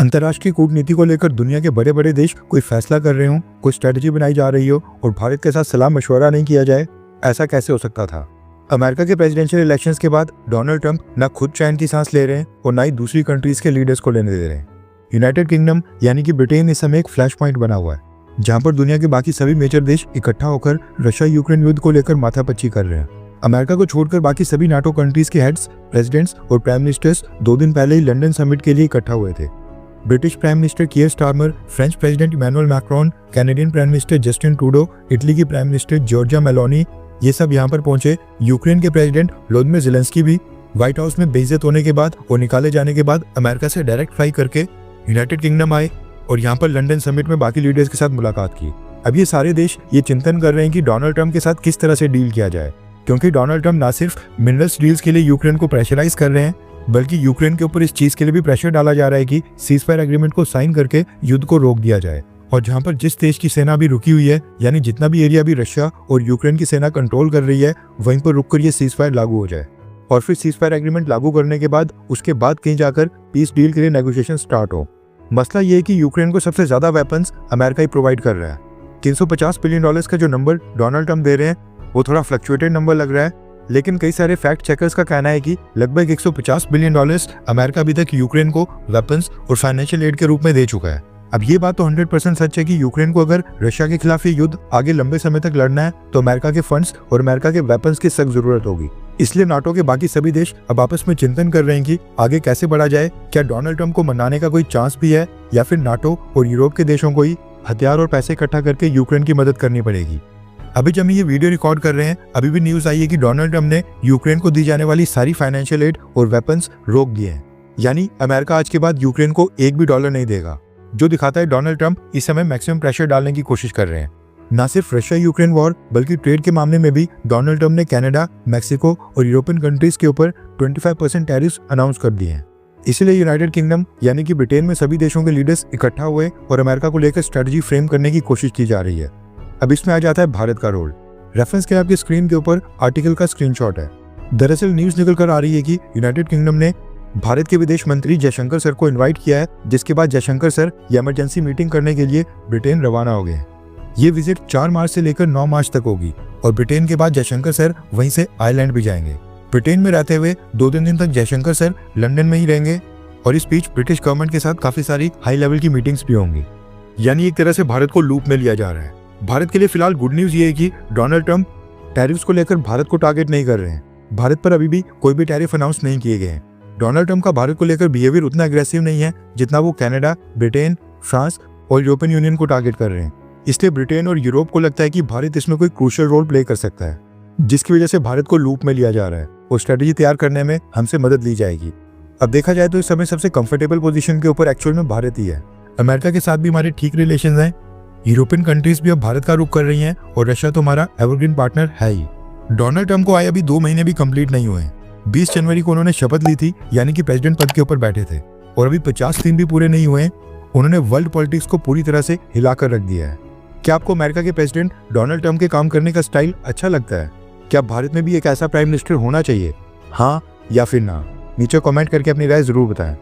अंतर्राष्ट्रीय कूटनीति को लेकर दुनिया के बड़े बड़े देश कोई फैसला कर रहे हों, कोई स्ट्रेटजी बनाई जा रही हो और भारत के साथ सलाह मशवरा नहीं किया जाए, ऐसा कैसे हो सकता था। अमेरिका के प्रेसिडेंशियल इलेक्शंस के बाद डोनाल्ड ट्रंप ना खुद चैन की सांस ले रहे हैं और ना ही दूसरी कंट्रीज के लीडर्स को लेने दे रहे हैं। यूनाइटेड किंगडम यानी कि ब्रिटेन इस समय एक फ्लैश पॉइंट बना हुआ है, जहां पर दुनिया के बाकी सभी मेजर देश इकट्ठा होकर रशिया यूक्रेन युद्ध को लेकर माथापच्ची कर रहे हैं। अमेरिका को छोड़कर बाकी सभी नाटो कंट्रीज के हेड्स, प्रेसिडेंट्स और प्राइम मिनिस्टर्स 2 दिन पहले ही लंदन समिट के लिए इकट्ठा हुए थे। British prime minister Keir Starmer, French president Emmanuel Macron, Canadian prime minister Justin Trudeau, Italy की प्राइम मिनिस्टर जॉर्जिया मेलोनी, ये सब यहाँ पर पहुंचे। यूक्रेन के प्रेसिडेंट व्लोदिमीर ज़ेलेंस्की भी व्हाइट हाउस में बेइज्जत होने के बाद और निकाले जाने के बाद अमेरिका से डायरेक्ट फ्लाई करके यूनाइटेड किंगडम आए और यहाँ पर लंदन समिट में बाकी लीडर्स के साथ मुलाकात की। अब ये सारे देश ये चिंतन कर रहे हैं कि डोनाल्ड ट्रंप के साथ किस तरह से डील किया जाए, क्योंकि डोनाल्ड ट्रंप ना सिर्फ मिनरल्स डील्स के लिए यूक्रेन को प्रेशराइज कर रहे हैं, बल्कि यूक्रेन के ऊपर इस चीज के लिए भी प्रेशर डाला जा रहा है कि सीजफायर एग्रीमेंट को साइन करके युद्ध को रोक दिया जाए। और जहां पर जिस देश की सेना भी रुकी हुई है, यानी जितना भी एरिया भी रशिया और यूक्रेन की सेना कंट्रोल कर रही है, वहीं पर रुककर ये सीजफायर लागू हो जाए। और फिर सीजफायर एग्रीमेंट लागू करने के बाद उसके बाद कहीं जाकर पीस डील के लिए नेगोशिएशन स्टार्ट हो। मसला ये है कि यूक्रेन को सबसे ज्यादा वेपन्स अमेरिका ही प्रोवाइड कर रहा है। $350 बिलियन का जो नंबर डोनाल्ड ट्रंप दे रहे हैं वो थोड़ा फ्लक्चुएटेड नंबर लग रहा है, लेकिन कई सारे फैक्ट चेकर्स का कहना है कि लगभग $150 बिलियन अमेरिका अभी तक यूक्रेन को वेपन्स और फाइनेंशियल एड के रूप में दे चुका है। अब ये बात तो 100% सच है कि यूक्रेन को अगर रशिया के खिलाफ ये युद्ध आगे लंबे समय तक लड़ना है तो अमेरिका के फंड्स और अमेरिका के वेपन्स की सख्त जरूरत होगी। इसलिए नाटो के बाकी सभी देश अब आपस में चिंतन कर रहे हैं कि आगे कैसे बढ़ा जाए। क्या डोनाल्ड ट्रंप को मनाने का कोई चांस भी है, या फिर नाटो और यूरोप के देशों को ही हथियार और पैसे इकट्ठा करके यूक्रेन की मदद करनी पड़ेगी। अभी जब हम ये वीडियो रिकॉर्ड कर रहे हैं, अभी भी न्यूज आई है कि डोनाल्ड ट्रंप ने यूक्रेन को दी जाने वाली सारी फाइनेंशियल एड और वेपन्स रोक दिए हैं। यानी अमेरिका आज के बाद यूक्रेन को $1 भी नहीं देगा, जो दिखाता है डोनाल्ड ट्रंप इस समय मैक्सिमम प्रेशर डालने की कोशिश कर रहे हैं। न सिर्फ रशिया यूक्रेन वॉर, बल्कि ट्रेड के मामले में भी डोनाल्ड ट्रंप ने कनाडा, मैक्सिको और यूरोपियन कंट्रीज के ऊपर 25% टैरिफ्स अनाउंस कर दिए हैं। इसलिए यूनाइटेड किंगडम यानी कि ब्रिटेन में सभी देशों के लीडर्स इकट्ठा हुए और अमेरिका को लेकर स्ट्रेटजी फ्रेम करने की कोशिश की जा रही है। अब इसमें आ जाता है भारत का रोल। रेफरेंस के आपकी स्क्रीन के ऊपर आर्टिकल का स्क्रीनशॉट है। दरअसल न्यूज निकल कर आ रही है कि यूनाइटेड किंगडम ने भारत के विदेश मंत्री जयशंकर सर को इनवाइट किया है, जिसके बाद जयशंकर सर ये इमरजेंसी मीटिंग करने के लिए ब्रिटेन रवाना हो गए। ये विजिट 4 मार्च से लेकर 9 मार्च तक होगी और ब्रिटेन के बाद जयशंकर सर वहीं से आयरलैंड भी जाएंगे। ब्रिटेन में रहते हुए 2-3 दिन तक जयशंकर सर लंदन में ही रहेंगे और इस बीच ब्रिटिश गवर्नमेंट के साथ काफी सारी हाई लेवल की मीटिंग्स भी होंगी। यानी एक तरह से भारत को लूप में लिया जा रहा है। भारत के लिए फिलहाल गुड न्यूज ये है कि डोनाल्ड ट्रंप टैरिफ्स को लेकर भारत को टारगेट नहीं कर रहे हैं। भारत पर अभी भी कोई भी टैरिफ अनाउंस नहीं किए गए हैं। डोनाल्ड ट्रंप का भारत को लेकर बिहेवियर उतना अग्रेसिव नहीं है जितना वो कनाडा, ब्रिटेन, फ्रांस और यूरोपियन यूनियन को टारगेट कर रहे हैं। इसलिए ब्रिटेन और यूरोप को लगता है कि भारत इसमें कोई क्रूशियल रोल प्ले कर सकता है, जिसकी वजह से भारत को लूप में लिया जा रहा है और स्ट्रेटेजी तैयार करने में हमसे मदद ली जाएगी। अब देखा जाए तो इस समय सबसे कंफर्टेबल पोजीशन के ऊपर एक्चुअल में भारत ही है। अमेरिका के साथ भी हमारे ठीक रिलेशन हैं, यूरोपियन कंट्रीज भी अब भारत का रुख कर रही हैं और रशिया तो हमारा एवरग्रीन पार्टनर है ही। डोनाल्ड ट्रंप को आए अभी 2 महीने भी कंप्लीट नहीं हुए। 20 जनवरी को उन्होंने शपथ ली थी, यानी कि प्रेसिडेंट पद के ऊपर बैठे थे, और अभी 50 दिन भी पूरे नहीं हुए उन्होंने वर्ल्ड पॉलिटिक्स को पूरी तरह से हिलाकर रख दिया है। क्या आपको अमेरिका के प्रेसिडेंट डोनाल्ड ट्रंप के काम करने का स्टाइल अच्छा लगता है? क्या भारत में भी एक ऐसा प्राइम मिनिस्टर होना चाहिए, हाँ या फिर ना? नीचे कमेंट करके अपनी राय जरूर बताएं।